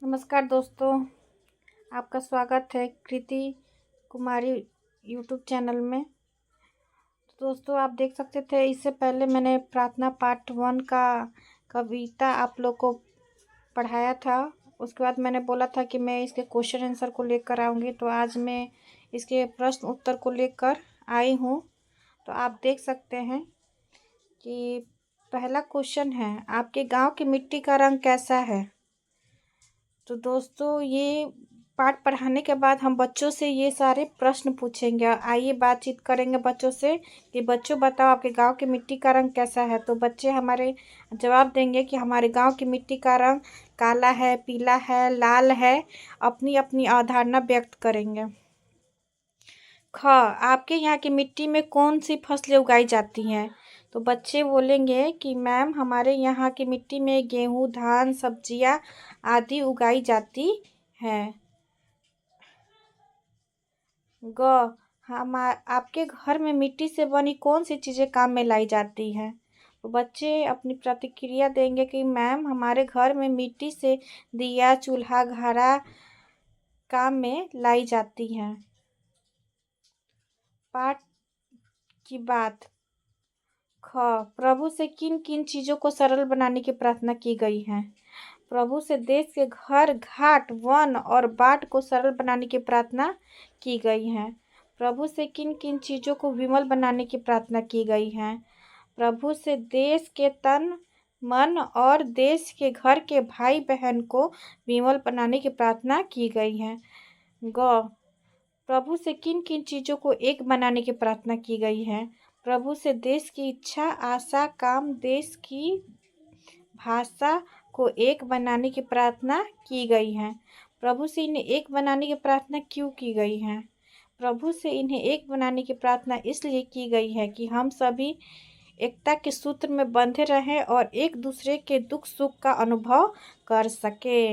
नमस्कार दोस्तों, आपका स्वागत है कृति कुमारी यूट्यूब चैनल में। तो दोस्तों, आप देख सकते थे इससे पहले मैंने प्रार्थना पार्ट 1 का कविता आप लोग को पढ़ाया था। उसके बाद मैंने बोला था कि मैं इसके क्वेश्चन आंसर को लेकर आऊँगी, तो आज मैं इसके प्रश्न उत्तर को लेकर आई हूँ। तो आप देख सकते हैं कि पहला क्वेश्चन है, आपके गांव की मिट्टी का रंग कैसा है। तो दोस्तों, ये पाठ पढ़ाने के बाद हम बच्चों से ये सारे प्रश्न पूछेंगे। आइए बातचीत करेंगे बच्चों से कि बच्चों बताओ आपके गांव की मिट्टी का रंग कैसा है। तो बच्चे हमारे जवाब देंगे कि हमारे गांव की मिट्टी का रंग काला है, पीला है, लाल है। अपनी अपनी अवधारणा व्यक्त करेंगे। ख, आपके यहाँ की मिट्टी में कौन सी फसलें उगाई जाती हैं। तो बच्चे बोलेंगे कि मैम हमारे यहाँ की मिट्टी में गेहूँ, धान, सब्जियाँ आदि उगाई जाती हैं। ग, हम आपके घर में मिट्टी से बनी कौन सी चीज़ें काम में लाई जाती हैं। तो बच्चे अपनी प्रतिक्रिया देंगे कि मैम हमारे घर में मिट्टी से दिया, चूल्हा, घड़ा काम में लाई जाती हैं। पाठ की बात। ख, प्रभु से किन किन चीज़ों को सरल बनाने की प्रार्थना की गई है। प्रभु से देश के घर, घाट, वन और बाट को सरल बनाने की प्रार्थना की गई है। प्रभु से किन किन चीज़ों को विमल बनाने की प्रार्थना की गई है। प्रभु से देश के तन, मन और देश के घर के भाई बहन को विमल बनाने की प्रार्थना की गई है। ग, प्रभु से किन किन चीज़ों को एक बनाने की प्रार्थना की गई है। प्रभु से देश की इच्छा, आशा, काम, देश की भाषा को एक बनाने की प्रार्थना की गई है। प्रभु से इन्हें एक बनाने की प्रार्थना क्यों की गई है। प्रभु से इन्हें एक बनाने की प्रार्थना इसलिए की गई है कि हम सभी एकता के सूत्र में बंधे रहें और एक दूसरे के दुख सुख का अनुभव कर सके।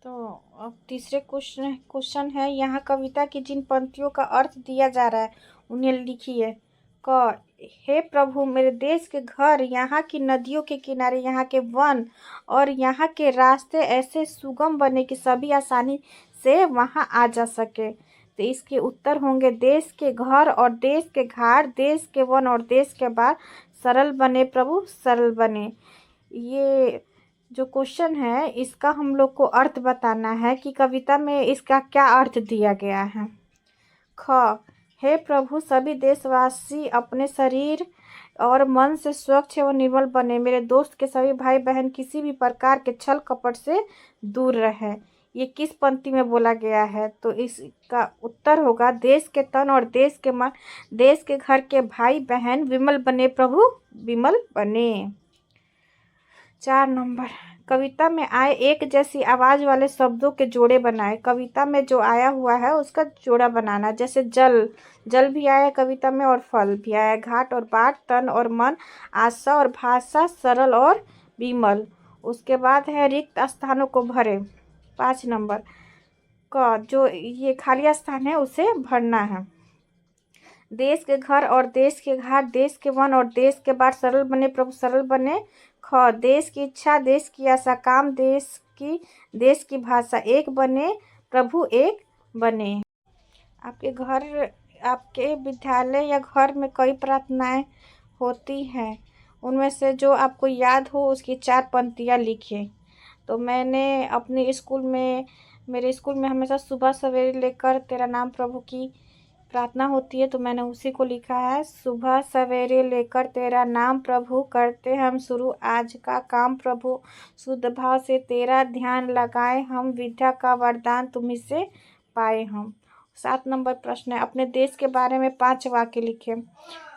तो अब तीसरे क्वेश्चन है, यहाँ कविता की जिन पंक्तियों का अर्थ दिया जा रहा है उन्हें लिखिए। क, हे प्रभु मेरे देश के घर, यहाँ की नदियों के किनारे, यहाँ के वन और यहाँ के रास्ते ऐसे सुगम बने कि सभी आसानी से वहाँ आ जा सके। तो इसके उत्तर होंगे देश के घर और देश के घाट, देश के वन और देश के बाढ़ सरल बने प्रभु, सरल बने। ये जो क्वेश्चन है इसका हम लोग को अर्थ बताना है कि कविता में इसका क्या अर्थ दिया गया है। ख, हे प्रभु सभी देशवासी अपने शरीर और मन से स्वच्छ एवं निर्मल बने। मेरे दोस्त के सभी भाई बहन किसी भी प्रकार के छल कपट से दूर रहे। ये किस पंक्ति में बोला गया है। तो इसका उत्तर होगा देश के तन और देश के मन, देश के घर के भाई बहन विमल बने प्रभु, विमल बने। 4 नंबर, कविता में आए एक जैसी आवाज़ वाले शब्दों के जोड़े बनाए। कविता में जो आया हुआ है उसका जोड़ा बनाना। जैसे जल, जल भी आया कविता में और फल भी आया। घाट और बाट, तन और मन, आशा और भाषा, सरल और विमल। उसके बाद है रिक्त स्थानों को भरे। 5 नंबर का जो ये खाली स्थान है उसे भरना है। देश के घर और देश के घाट, देश के वन और देश के बाट सरल बने प्रभु, सरल बने। ख, देश की इच्छा, देश की आशा, काम, देश की भाषा एक बने प्रभु, एक बने। आपके घर, आपके विद्यालय या घर में कई प्रार्थनाएं होती हैं, उनमें से जो आपको याद हो उसकी 4 पंक्तियाँ लिखिए। तो मैंने अपने स्कूल में, मेरे स्कूल में हमेशा सुबह सवेरे लेकर तेरा नाम प्रभु की प्रार्थना होती है, तो मैंने उसी को लिखा है। सुबह सवेरे लेकर तेरा नाम प्रभु, करते हम शुरू आज का काम प्रभु, शुद्ध भाव से तेरा ध्यान लगाए हम, विद्या का वरदान तुम्ही से पाए हम। 7 नंबर प्रश्न है, अपने देश के बारे में 5 वाक्य लिखे।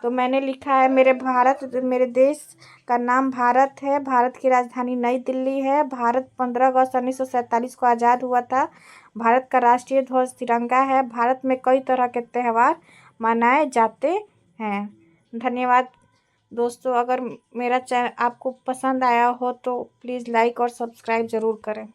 तो मैंने लिखा है मेरे देश का नाम भारत है, भारत की राजधानी नई दिल्ली है, भारत 15 अगस्त 1947 को आज़ाद हुआ था, भारत का राष्ट्रीय ध्वज तिरंगा है, भारत में कई तरह के त्यौहार मनाए जाते हैं। धन्यवाद दोस्तों, अगर मेरा चैनल आपको पसंद आया हो तो प्लीज़ लाइक और सब्सक्राइब ज़रूर करें।